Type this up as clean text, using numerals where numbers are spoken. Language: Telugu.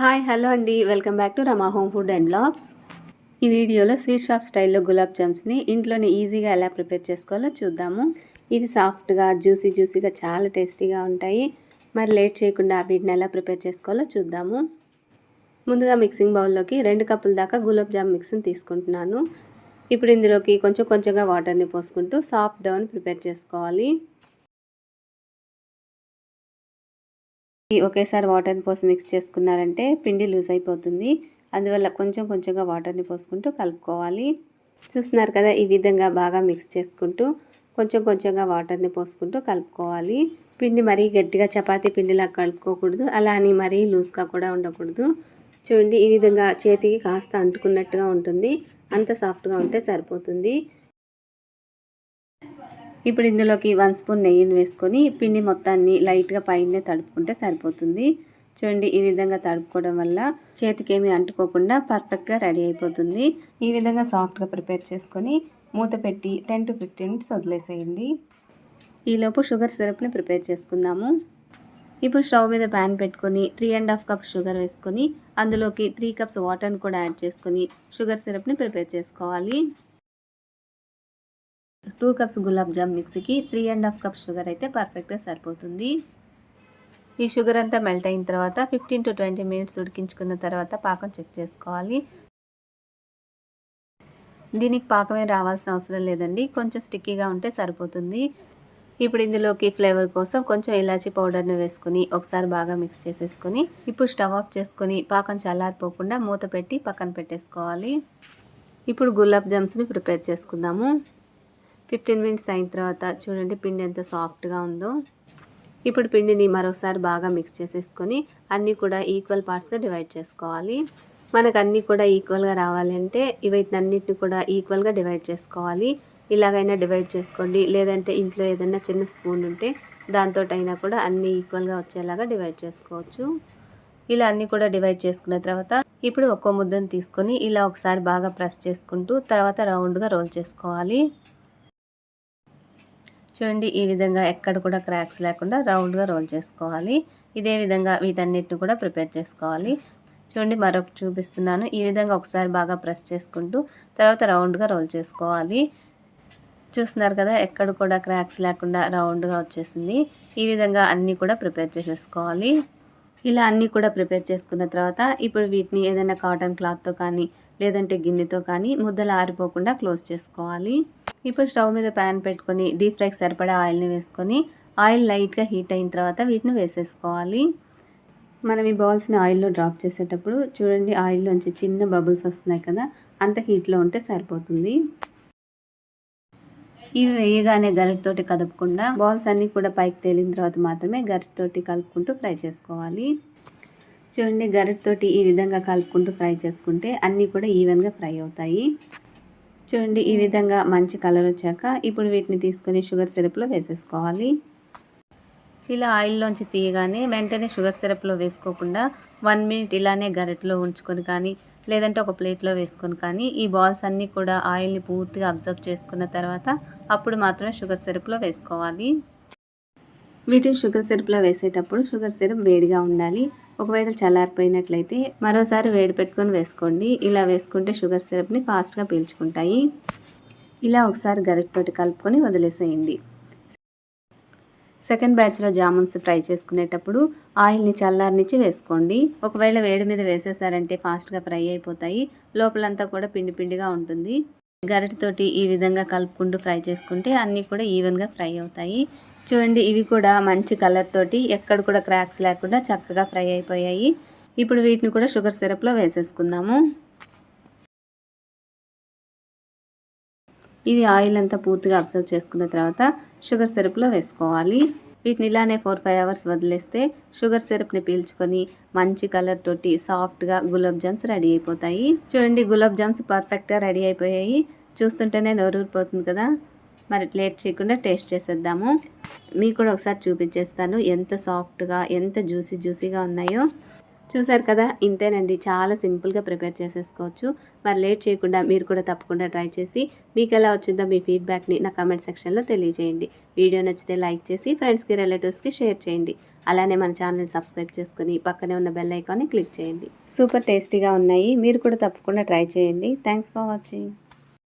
హాయ్ హలో అండి, welcome back to Rama home food and blogs. ఈ వీడియోలో స్వీట్ షాప్ స్టైల్లో గులాబ్ జామ్స్ని ఇంట్లోనే ఈజీగా ఎలా ప్రిపేర్ చేసుకోవాలో చూద్దాము. ఇవి సాఫ్ట్గా జ్యూసీగా చాలా టేస్టీగా ఉంటాయి. మరి లేట్ చేయకుండా వీటిని ఎలా ప్రిపేర్ చేసుకోవాలో చూద్దాము. ముందుగా మిక్సింగ్ బౌల్లోకి 2 కప్పుల దాకా గులాబ్ జామ్ మిక్స్ని తీసుకుంటున్నాను. ఇప్పుడు ఇందులోకి కొంచెంగా వాటర్ని పోసుకుంటూ సాఫ్ట్ డౌని ప్రిపేర్ చేసుకోవాలి. ఒకేసారి వాటర్ని పోసి మిక్స్ చేసుకున్నారంటే పిండి లూజ్ అయిపోతుంది. అందువల్ల కొంచెంగా వాటర్ని పోసుకుంటూ కలుపుకోవాలి. చూస్తున్నారు కదా, ఈ విధంగా బాగా మిక్స్ చేసుకుంటూ కొంచెంగా వాటర్ని పోసుకుంటూ కలుపుకోవాలి. పిండి మరీ గట్టిగా చపాతీ పిండిలా కలుపుకోకూడదు, అలా అని మరీ లూజ్గా కూడా ఉండకూడదు. చూడండి, ఈ విధంగా చేతికి కాస్త అంటుకున్నట్టుగా ఉంటుంది. అంత సాఫ్ట్గా ఉంటే సరిపోతుంది. ఇప్పుడు ఇందులోకి 1 స్పూన్ నెయ్యిని వేసుకొని పిండి మొత్తాన్ని లైట్గా పైనే తడుపుకుంటే సరిపోతుంది. చూడండి, ఈ విధంగా తడుపుకోవడం వల్ల చేతికి ఏమీ అంటుకోకుండా పర్ఫెక్ట్గా రెడీ అయిపోతుంది. ఈ విధంగా సాఫ్ట్గా ప్రిపేర్ చేసుకొని మూత పెట్టి 10 to 15 మినిట్స్ వదిలేసేయండి. ఈలోపు షుగర్ సిరప్ని ప్రిపేర్ చేసుకుందాము. ఇప్పుడు స్టవ్ మీద ప్యాన్ పెట్టుకొని 3½ కప్ షుగర్ వేసుకొని అందులోకి 3 కప్స్ వాటర్ని కూడా యాడ్ చేసుకొని షుగర్ సిరప్ని ప్రిపేర్ చేసుకోవాలి. 2 కప్స్ గులాబ్ జామ్ మిక్సీకి 3½ కప్ షుగర్ అయితే పర్ఫెక్ట్గా సరిపోతుంది. ఈ షుగర్ అంతా మెల్ట్ అయిన తర్వాత 15 to 20 మినిట్స్ ఉడికించుకున్న తర్వాత పాకం చెక్ చేసుకోవాలి. దీనికి పాకమే రావాల్సిన అవసరం లేదండి, కొంచెం స్టిక్కీగా ఉంటే సరిపోతుంది. ఇప్పుడు ఇందులోకి ఫ్లేవర్ కోసం కొంచెం ఇలాచీ పౌడర్ని వేసుకొని ఒకసారి బాగా మిక్స్ చేసేసుకొని ఇప్పుడు స్టవ్ ఆఫ్ చేసుకొని పాకం చల్లారిపోకుండా మూత పెట్టి పక్కన పెట్టేసుకోవాలి. ఇప్పుడు గులాబ్ జామ్స్ని ప్రిపేర్ చేసుకుందాము. 15 మినిట్స్ అయిన తర్వాత చూడండి పిండి ఎంత సాఫ్ట్గా ఉందో. ఇప్పుడు పిండిని మరోసారి బాగా మిక్స్ చేసేసుకొని అన్నీ కూడా ఈక్వల్ పార్ట్స్గా డివైడ్ చేసుకోవాలి. మనకు అన్నీ కూడా ఈక్వల్గా రావాలి అంటే వీటినన్నిటిని కూడా ఈక్వల్గా డివైడ్ చేసుకోవాలి. ఇలాగైనా డివైడ్ చేసుకోండి, లేదంటే ఇంట్లో ఏదైనా చిన్న స్పూన్ ఉంటే దాంతో అయినా కూడా అన్నీ ఈక్వల్గా వచ్చేలాగా డివైడ్ చేసుకోవచ్చు. ఇలా అన్నీ కూడా డివైడ్ చేసుకున్న తర్వాత ఇప్పుడు ఒక్కో ముద్దను తీసుకొని ఇలా ఒకసారి బాగా ప్రెస్ చేసుకుంటూ తర్వాత రౌండ్గా రోల్ చేసుకోవాలి. చూడండి, ఈ విధంగా ఎక్కడ కూడా క్రాక్స్ లేకుండా రౌండ్గా రోల్ చేసుకోవాలి. ఇదే విధంగా వీటన్నిటిని కూడా ప్రిపేర్ చేసుకోవాలి. చూడండి, మరొకటి చూపిస్తున్నాను. ఈ విధంగా ఒకసారి బాగా ప్రెస్ చేసుకుంటూ తర్వాత రౌండ్గా రోల్ చేసుకోవాలి. చూస్తున్నారు కదా, ఎక్కడ కూడా క్రాక్స్ లేకుండా రౌండ్గా వచ్చేసింది. ఈ విధంగా అన్నీ కూడా ప్రిపేర్ చేసేసుకోవాలి. ఇలా అన్నీ కూడా ప్రిపేర్ చేసుకున్న తర్వాత ఇప్పుడు వీటిని ఏదైనా కాటన్ క్లాత్తో కానీ లేదంటే గిన్నెతో కానీ ముద్దలు ఆరిపోకుండా క్లోజ్ చేసుకోవాలి. ఇప్పుడు స్టవ్ మీద ప్యాన్ పెట్టుకొని డీప్ ఫ్రైకి సరిపడా ఆయిల్ని వేసుకొని ఆయిల్ లైట్గా హీట్ అయిన తర్వాత వీటిని వేసేసుకోవాలి. మనం ఈ బౌల్స్ని ఆయిల్లో డ్రాప్ చేసేటప్పుడు చూడండి, ఆయిల్లోంచి చిన్న బబుల్స్ వస్తున్నాయి కదా, అంత హీట్లో ఉంటే సరిపోతుంది. ఇవి వేయగానే గరిటతోటి కదపకుండా బాల్స్ అన్నీ కూడా పైకి తేలిన తర్వాత మాత్రమే గరిటతోటి కలుపుకుంటూ ఫ్రై చేసుకోవాలి. చూడండి, గరిటతోటి ఈ విధంగా కలుపుకుంటూ ఫ్రై చేసుకుంటే అన్నీ కూడా ఈవెన్గా ఫ్రై అవుతాయి. చూడండి, ఈ విధంగా మంచి కలర్ వచ్చాక ఇప్పుడు వీటిని తీసుకొని షుగర్ సిరప్లో వేసేసుకోవాలి. ఇలా ఆయిల్లోంచి తీయగానే వెంటనే షుగర్ సిరప్లో వేసుకోకుండా 1 మినిట్ ఇలానే గరిటలో ఉంచుకొని కానీ లేదంటే ఒక ప్లేట్లో వేసుకొని కానీ ఈ బాల్స్ అన్నీ కూడా ఆయిల్ని పూర్తిగా అబ్జర్వ్ చేసుకున్న తర్వాత అప్పుడు మాత్రమే షుగర్ సిరప్లో వేసుకోవాలి. వీటిని షుగర్ సిరప్లో వేసేటప్పుడు షుగర్ సిరప్ వేడిగా ఉండాలి. ఒకవేళ చల్లారిపోయినట్లయితే మరోసారి వేడి పెట్టుకొని వేసుకోండి. ఇలా వేసుకుంటే షుగర్ సిరప్ని ఫాస్ట్గా పీల్చుకుంటాయి. ఇలా ఒకసారి గరిటతోటి కలుపుకొని వదిలేసేయండి. సెకండ్ బ్యాచ్లో జామున్స్ ఫ్రై చేసుకునేటప్పుడు ఆయిల్ని చల్లారనిచ్చి వేసుకోండి. ఒకవేళ వేడి మీద వేసేసారంటే ఫాస్ట్గా ఫ్రై అయిపోతాయి, లోపలంతా కూడా పిండిగా ఉంటుంది. గరిటతోటి ఈ విధంగా కలుపుకుంటూ ఫ్రై చేసుకుంటే అన్నీ కూడా ఈవెన్గా ఫ్రై అవుతాయి. చూడండి, ఇవి కూడా మంచి కలర్ తోటి ఎక్కడ కూడా క్రాక్స్ లేకుండా చక్కగా ఫ్రై అయిపోయాయి. ఇప్పుడు వీటిని కూడా షుగర్ సిరప్లో వేసేసుకుందాము. ఇవి ఆయిల్ అంతా పూర్తిగా అబ్జర్వ్ చేసుకున్న తర్వాత షుగర్ సిరప్లో వేసుకోవాలి. వీటిని ఇలానే 4-5 అవర్స్ వదిలేస్తే షుగర్ సిరప్ని పీల్చుకొని మంచి కలర్ తోటి సాఫ్ట్గా గులాబ్ జామ్స్ రెడీ అయిపోతాయి. చూడండి, గులాబ్ జామ్స్ పర్ఫెక్ట్గా రెడీ అయిపోయాయి. చూస్తుంటేనే నోరూరిపోతుంది కదా. మరి లేట్ చేయకుండా టేస్ట్ చేసేద్దాము. మీకు కూడా ఒకసారి చూపించేస్తాను ఎంత సాఫ్ట్గా ఎంత జ్యూసీగా ఉన్నాయో. చూసారు కదా, ఇంతేనండి. చాలా సింపుల్గా ప్రిపేర్ చేసేసుకోవచ్చు. మరి లేట్ చేయకుండా మీరు కూడా తప్పకుండా ట్రై చేసి మీకు ఎలా వచ్చిందో మీ ఫీడ్బ్యాక్ని నా కమెంట్ సెక్షన్లో తెలియజేయండి. వీడియో నచ్చితే లైక్ చేసి ఫ్రెండ్స్కి రిలేటివ్స్కి షేర్ చేయండి. అలానే మన ఛానల్ని సబ్స్క్రైబ్ చేసుకుని పక్కనే ఉన్న బెల్ ఐకాన్ని క్లిక్ చేయండి. సూపర్ టేస్టీగా ఉన్నాయి. మీరు కూడా తప్పకుండా ట్రై చేయండి. Thanks for watching.